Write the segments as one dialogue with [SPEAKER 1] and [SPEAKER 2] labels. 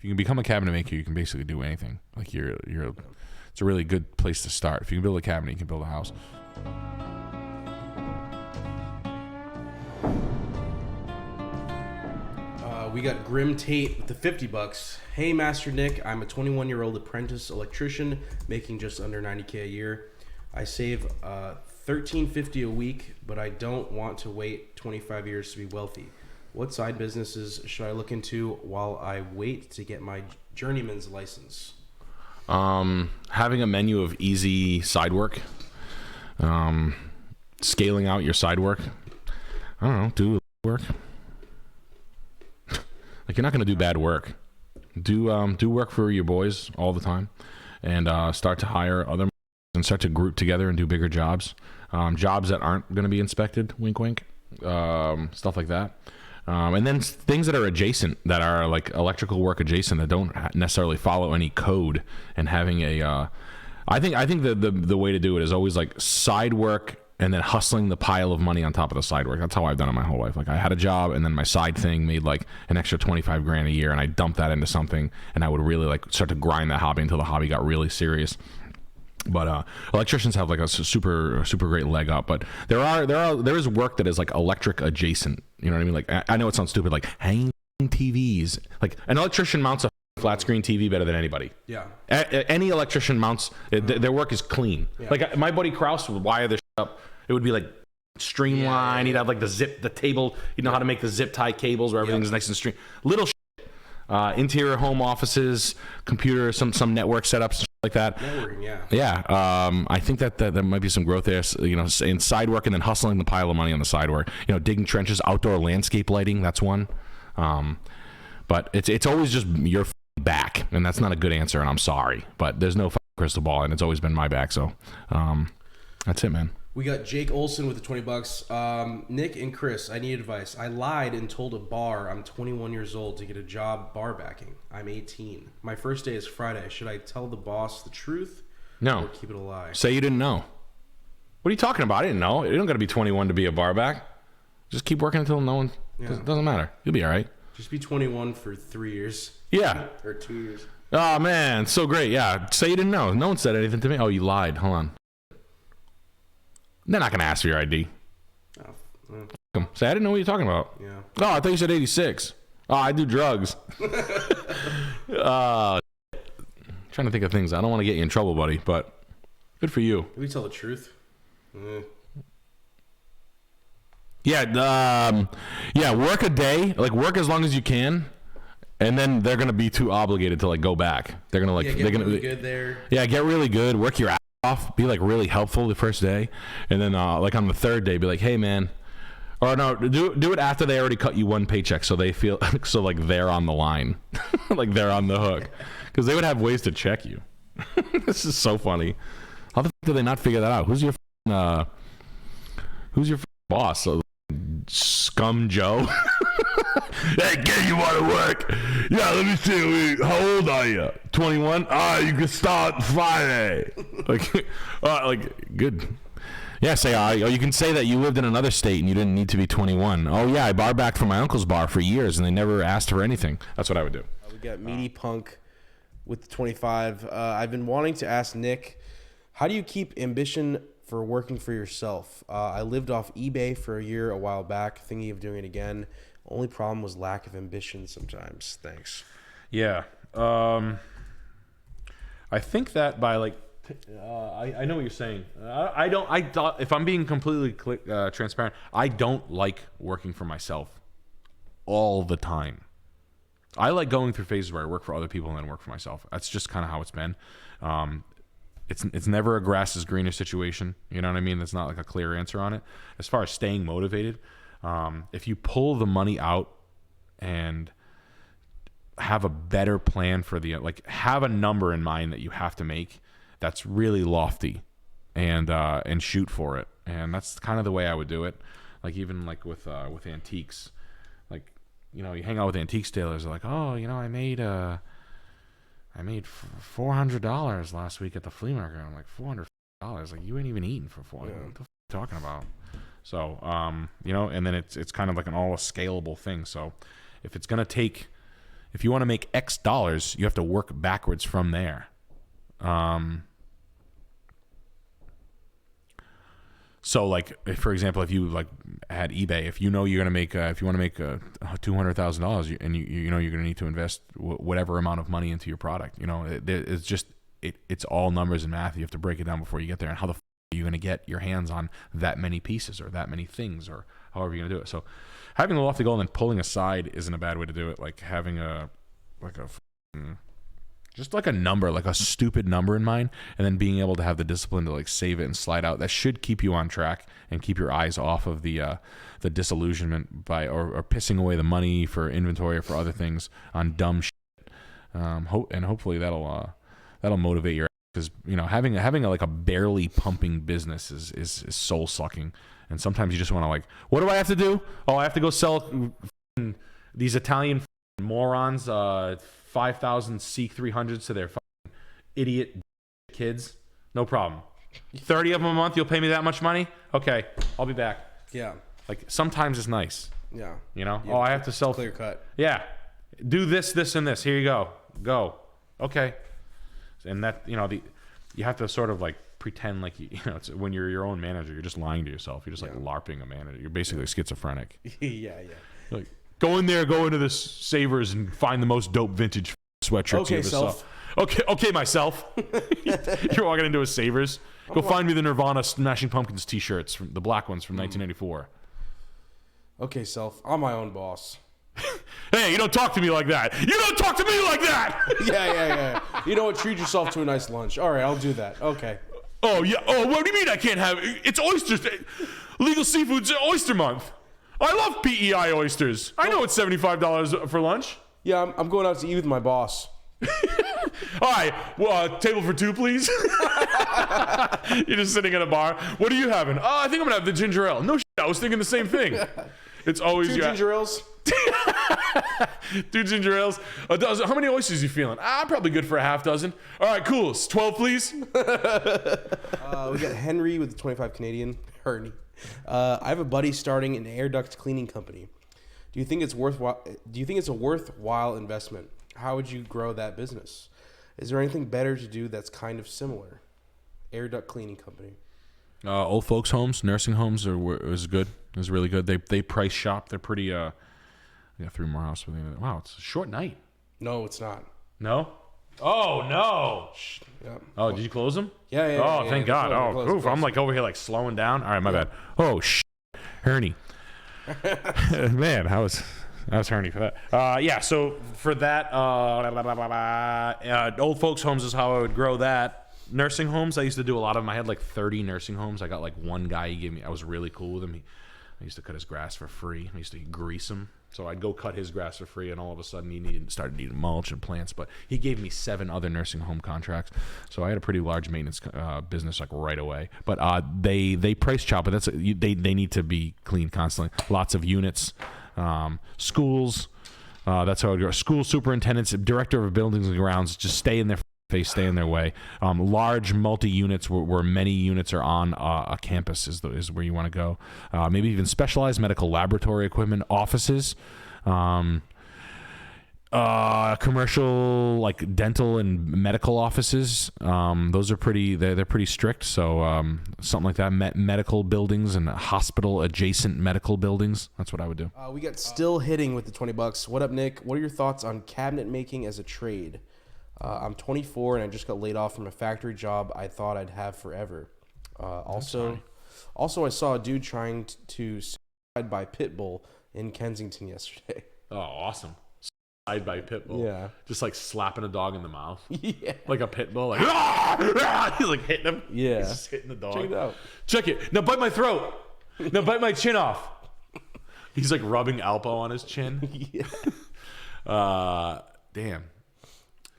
[SPEAKER 1] If you can become a cabinet maker, you can basically do anything. Like it's a really good place to start. If you can build a cabinet, you can build a house.
[SPEAKER 2] We got Grim Tate with the $50. Hey, Master Nick, I'm a 21-year-old apprentice electrician making just under $90K a year. I save $13.50 a week, but I don't want to wait 25 years to be wealthy. What side businesses should I look into while I wait to get my journeyman's license?
[SPEAKER 1] Having a menu of easy side work, scaling out your side work. I don't know, do work. Like, you're not going to do bad work. Do work for your boys all the time, and start to hire other and start to group together and do bigger jobs. Jobs that aren't going to be inspected, wink, wink, stuff like that. And then things that are adjacent, that are like electrical work adjacent, that don't necessarily follow any code, and having a, I think the way to do it is always like side work and then hustling the pile of money on top of the side work. That's how I've done it my whole life. Like, I had a job, and then my side thing made like an extra 25 grand a year, and I dumped that into something, and I would really like start to grind that hobby until the hobby got really serious. But electricians have like a super great leg up. But there is work that is like electric adjacent. You know what I mean? Like, I know it sounds stupid, like hanging TVs. Like, an electrician mounts a flat screen TV better than anybody.
[SPEAKER 2] Yeah.
[SPEAKER 1] Any electrician mounts, their work is clean. Yeah. Like, my buddy Kraus would wire this up. It would be like streamlined. He'd have like the table. He'd know how to make the zip tie cables where everything's nice and stream. Little interior home offices, computer, some network setups like that.
[SPEAKER 2] Networking, yeah.
[SPEAKER 1] Yeah. I think that there might be some growth there. You know, in side work, and then hustling the pile of money on the side work. You know, digging trenches, outdoor landscape lighting. That's one. But it's always just your back, and that's not a good answer. And I'm sorry, but there's no crystal ball, and it's always been my back. So that's it, man.
[SPEAKER 2] We got Jake Olson with the $20. Nick and Chris, I need advice. I lied and told a bar I'm 21 years old to get a job bar backing. I'm 18. My first day is Friday. Should I tell the boss the truth?
[SPEAKER 1] No.
[SPEAKER 2] Or keep it a lie?
[SPEAKER 1] Say you didn't know. What are you talking about? I didn't know. You don't got to be 21 to be a bar back. Just keep working until no one. It doesn't matter. You'll be all right.
[SPEAKER 2] Just be 21 for 3 years.
[SPEAKER 1] Yeah.
[SPEAKER 2] Or 2 years.
[SPEAKER 1] Oh, man. So great. Yeah. Say you didn't know. No one said anything to me. Oh, you lied. Hold on. They're not going to ask for your ID. Oh, say, I didn't know what you're talking about.
[SPEAKER 2] Yeah.
[SPEAKER 1] Oh, I thought you said 86. Oh, I do drugs. Trying to think of things. I don't want to get you in trouble, buddy, but good for you.
[SPEAKER 2] Can we tell the truth?
[SPEAKER 1] Yeah. Work a day. Like, work as long as you can. And then they're going to be too obligated to like go back. They're going to like,
[SPEAKER 2] get really good there.
[SPEAKER 1] Yeah. Get really good. Work your ass off, be like really helpful the first day, and then like on the third day be like, hey man, or no, do it after they already cut you one paycheck, so they feel so like they're on the line. Like they're on the hook, because they would have ways to check you. This is so funny. How the f- do they not figure that out? Who's your boss? Scum Joe. Hey kid, you want to work? Yeah, let me see. How old are you? 21? You can start Friday. Like good. Yeah, say or you can say that you lived in another state and you didn't need to be 21. Oh yeah, I bar backed from my uncle's bar for years and they never asked for anything. That's what I would do.
[SPEAKER 2] We got Meaty Punk with the 25. I've been wanting to ask Nick, how do you keep ambition for working for yourself? I lived off eBay for a year a while back, thinking of doing it again. Only problem was lack of ambition sometimes. Thanks.
[SPEAKER 1] Yeah. I think that by like, I know what you're saying. If I'm being completely transparent, I don't like working for myself all the time. I like going through phases where I work for other people and then work for myself. That's just kind of how it's been. It's never a grass is greener situation. You know what I mean? There's not like a clear answer on it. As far as staying motivated, if you pull the money out and have a better plan for like have a number in mind that you have to make that's really lofty, and shoot for it. And that's kind of the way I would do it. Like even like with antiques, like, you know, you hang out with antiques dealers, they're like, oh, you know, I made $400 last week at the flea market. I'm like, $400? Like, you ain't even eating for $400. What the f- are you talking about? So, you know, and then it's kind of like an all scalable thing. So if it's gonna take if you want to make X dollars, you have to work backwards from there. So like, for example, if you like had eBay, if you know you're gonna make, if you want to make $200,000, and you know you're gonna need to invest whatever amount of money into your product, you know, it's just it's all numbers and math. You have to break it down before you get there. And how the are you gonna get your hands on that many pieces or that many things or however you're gonna do it? So having a lofty goal and then pulling aside isn't a bad way to do it. Like having just like a number, like a stupid number in mind, and then being able to have the discipline to like save it and slide out. That should keep you on track and keep your eyes off of the disillusionment by or pissing away the money for inventory or for other things on dumb shit. And hopefully that'll motivate your, because you know having like a barely pumping business is soul sucking, and sometimes you just want to like, what do I have to do? Oh, I have to go sell these Italian morons 5,000 Seek 300s to their fucking idiot kids. No problem. 30 of them a month, you'll pay me that much money? Okay, I'll be back.
[SPEAKER 2] Yeah.
[SPEAKER 1] Like sometimes it's nice.
[SPEAKER 2] Yeah.
[SPEAKER 1] You know? Yeah, I have to sell.
[SPEAKER 2] Clear cut.
[SPEAKER 1] Yeah. Do this, this, and this. Here you go. Go. Okay. And that, you know, you have to sort of like pretend like, you know, it's, when you're your own manager, you're just lying to yourself. You're just like LARPing a manager. You're basically schizophrenic.
[SPEAKER 2] Yeah.
[SPEAKER 1] Like, go into the Savers and find the most dope vintage sweatshirts you ever saw. Okay, myself. You're walking into a Savers. Go find me the Nirvana Smashing Pumpkins t-shirts, the black ones from 1994.
[SPEAKER 2] Okay, self. I'm my own boss.
[SPEAKER 1] Hey, you don't talk to me like that. You don't talk to me like that.
[SPEAKER 2] Yeah. You know what? Treat yourself to a nice lunch. All right, I'll do that. Okay.
[SPEAKER 1] Oh, yeah. Oh, what do you mean I can't have it? It's oysters. Legal Seafood's Oyster Month. I love PEI oysters. I know it's $75 for lunch.
[SPEAKER 2] Yeah, I'm going out to eat with my boss.
[SPEAKER 1] All right, well, table for two, please. You're just sitting at a bar. What are you having? Oh, I think I'm gonna have the ginger ale. No shit, I was thinking the same thing. It's always
[SPEAKER 2] two ginger ales.
[SPEAKER 1] 2 ginger ales. A dozen. How many oysters you feeling? I'm probably good for a half dozen. All right, cool. 12, please.
[SPEAKER 2] We got Henry with the 25 Canadian. Ernie. I have a buddy starting an air duct cleaning company. Do you think it's worthwhile? Do you think it's a worthwhile investment? How would you grow that business? Is there anything better to do that's kind of similar? Air duct cleaning company.
[SPEAKER 1] Old folks' homes, nursing homes is good. Is really good. They price shop. They're pretty. I got 3 more houses. Wow, it's a short night.
[SPEAKER 2] No, it's not.
[SPEAKER 1] No. Oh no.
[SPEAKER 2] Yep.
[SPEAKER 1] Oh, did you close them?
[SPEAKER 2] Yeah.
[SPEAKER 1] Oh, thank God.
[SPEAKER 2] Close.
[SPEAKER 1] I'm like over here like slowing down. All right, my bad. Oh Ernie. Man, how's Ernie for that? Yeah, so for that, old folks' homes is how I would grow that. Nursing homes, I used to do a lot of them. I had like 30 nursing homes. I got like one guy, he gave me, I was really cool with him. I used to cut his grass for free. I used to grease him. So I'd go cut his grass for free, and all of a sudden he started needing mulch and plants. But he gave me 7 other nursing home contracts. So I had a pretty large maintenance business like right away. But they price chop, but they need to be cleaned constantly. Lots of units, schools. That's how I would go. School superintendents, director of buildings and grounds, just stay in their face, stay in their way. Large multi-units where many units are on a campus is where you want to go. Maybe even specialized medical laboratory equipment, offices, commercial like dental and medical offices. Those are they're pretty strict. So something like that, medical buildings and hospital adjacent medical buildings. That's what I would do.
[SPEAKER 2] We got Still Hitting with the $20. What up, Nick? What are your thoughts on cabinet making as a trade? I'm 24 and I just got laid off from a factory job I thought I'd have forever. Also, I saw a dude trying to suicide by pit bull in Kensington yesterday.
[SPEAKER 1] Oh, awesome. Suicide by pit bull.
[SPEAKER 2] Yeah.
[SPEAKER 1] Just like slapping a dog in the mouth.
[SPEAKER 2] Yeah.
[SPEAKER 1] Like a pit bull. Like, he's like hitting him.
[SPEAKER 2] Yeah.
[SPEAKER 1] He's just hitting the dog.
[SPEAKER 2] Check it out.
[SPEAKER 1] Check it. Now bite my throat. Now bite my chin off. He's like rubbing Alpo on his chin.
[SPEAKER 2] Yeah.
[SPEAKER 1] Damn.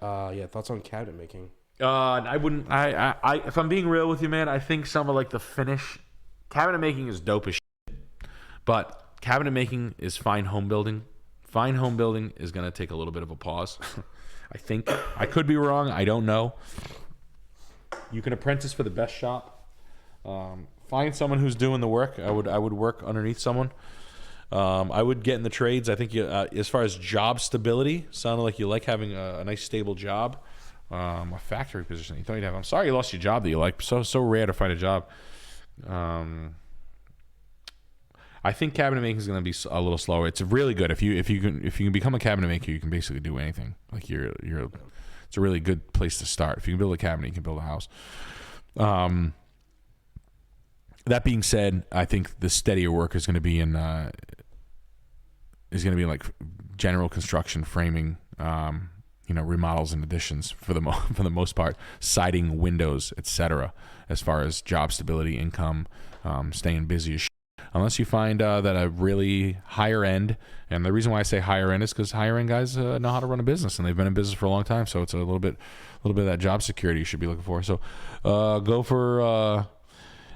[SPEAKER 2] Yeah, thoughts on cabinet making?
[SPEAKER 1] I wouldn't. I if I'm being real with you, man, I think some of like the finish cabinet making is dope as shit. But cabinet making is fine home building. Fine home building is gonna take a little bit of a pause. I think I could be wrong. I don't know. You can apprentice for the best shop. Find someone who's doing the work. I would work underneath someone. I would get in the trades. I think as far as job stability, sounded like you like having a nice stable job. A factory position you thought you'd have. I'm sorry you lost your job that you like. So rare to find a job. I think cabinet making is going to be a little slower. It's really good if you can become a cabinet maker. You can basically do anything. Like it's a really good place to start. If you can build a cabinet, you can build a house. That being said, I think the steadier work is going to be in like general construction, framing, remodels and additions for the most part, siding, windows, etc. As far as job stability, income, staying busy as shit. Unless you find that a really higher end, and the reason why I say higher end is because higher end guys know how to run a business and they've been in business for a long time. So it's a little bit of that job security you should be looking for. So go for.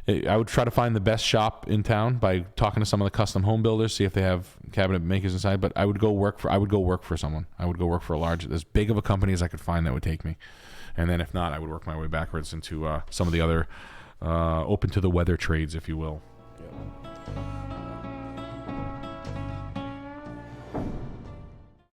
[SPEAKER 1] I would try to find the best shop in town by talking to some of the custom home builders, see if they have cabinet makers inside. But I would go work for someone. I would go work for as big of a company as I could find that would take me. And then if not, I would work my way backwards into some of the other open to the weather trades, if you will.